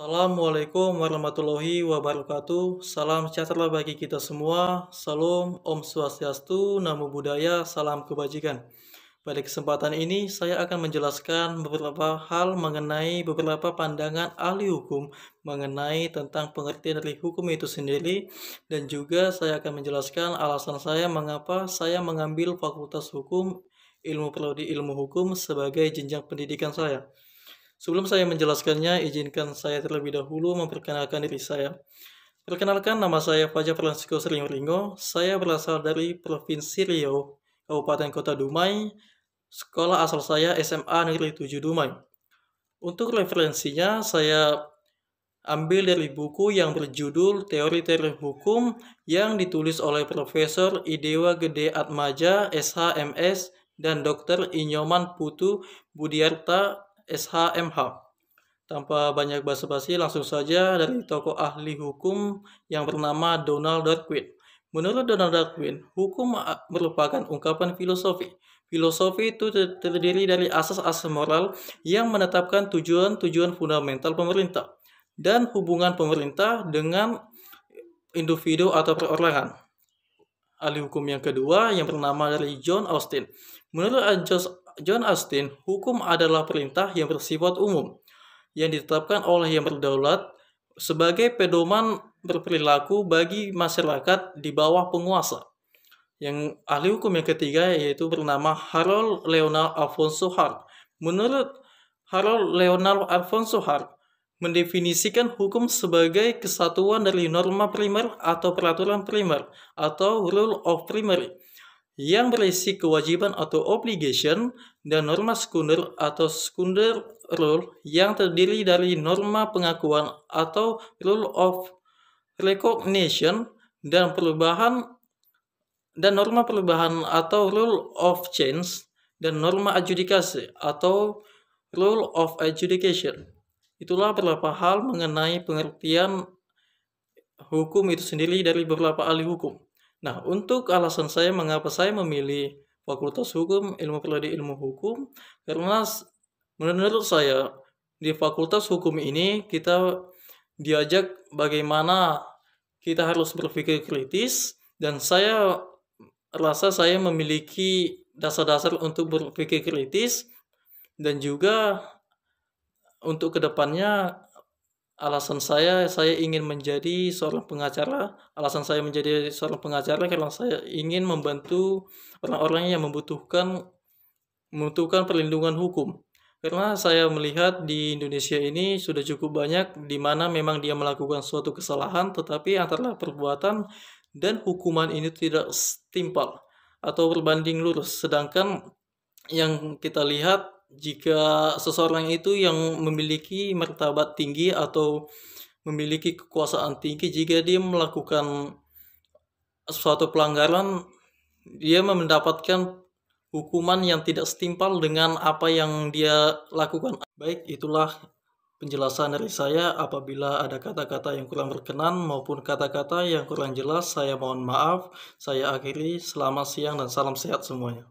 Assalamualaikum warahmatullahi wabarakatuh. Salam sejahtera bagi kita semua. Salam Om Swastiastu, Namo Buddhaya, salam kebajikan. Pada kesempatan ini, saya akan menjelaskan beberapa hal mengenai beberapa pandangan ahli hukum mengenai tentang pengertian dari hukum itu sendiri, dan juga saya akan menjelaskan alasan saya mengapa saya mengambil Fakultas Hukum Ilmu Prodi Ilmu Hukum sebagai jenjang pendidikan saya. Sebelum saya menjelaskannya, izinkan saya terlebih dahulu memperkenalkan diri saya. Perkenalkan, nama saya Fajar Francisco Sringringo. Saya berasal dari Provinsi Riau, Kabupaten Kota Dumai. Sekolah asal saya SMA Negeri 7 Dumai. Untuk referensinya, saya ambil dari buku yang berjudul Teori-Teori Hukum yang ditulis oleh Profesor Idewa Gede Atmaja, SH.MS, dan Dr. Inyoman Putu Budiarta, SH.MH. Tanpa banyak basa-basi, langsung saja dari tokoh ahli hukum yang bernama Donald Darwin. Menurut Donald Darwin, hukum merupakan ungkapan filosofi. Filosofi itu terdiri dari asas-asas moral yang menetapkan tujuan-tujuan fundamental pemerintah dan hubungan pemerintah dengan individu atau perorangan. Ahli hukum yang kedua yang bernama dari John Austin. Menurut John Austin, hukum adalah perintah yang bersifat umum yang ditetapkan oleh yang berdaulat sebagai pedoman berperilaku bagi masyarakat di bawah penguasa. Yang ahli hukum yang ketiga yaitu bernama Harold Leonard Alfonso Hart. Menurut Harold Leonard Alfonso Hart, mendefinisikan hukum sebagai kesatuan dari norma primer atau peraturan primer atau rule of primary yang berisi kewajiban atau obligation dan norma sekunder atau secondary rule yang terdiri dari norma pengakuan atau rule of recognition dan norma perubahan atau rule of change dan norma adjudikasi atau rule of adjudication. Itulah beberapa hal mengenai pengertian hukum itu sendiri dari beberapa ahli hukum. Nah, untuk alasan saya mengapa saya memilih Fakultas Hukum Ilmu Prodi Ilmu Hukum, karena menurut saya di Fakultas Hukum ini kita diajak bagaimana kita harus berpikir kritis, dan saya rasa saya memiliki dasar-dasar untuk berpikir kritis, dan juga untuk kedepannya alasan saya ingin menjadi seorang pengacara. Alasan saya menjadi seorang pengacara karena saya ingin membantu orang-orang yang membutuhkan perlindungan hukum. Karena saya melihat di Indonesia ini sudah cukup banyak di mana memang dia melakukan suatu kesalahan, tetapi antara perbuatan dan hukuman ini tidak setimpal atau berbanding lurus. Sedangkan yang kita lihat, jika seseorang itu yang memiliki martabat tinggi atau memiliki kekuasaan tinggi, jika dia melakukan suatu pelanggaran, dia mendapatkan hukuman yang tidak setimpal dengan apa yang dia lakukan. Baik, itulah penjelasan dari saya. Apabila ada kata-kata yang kurang berkenan maupun kata-kata yang kurang jelas, saya mohon maaf. Saya akhiri. Selamat siang dan salam sehat semuanya.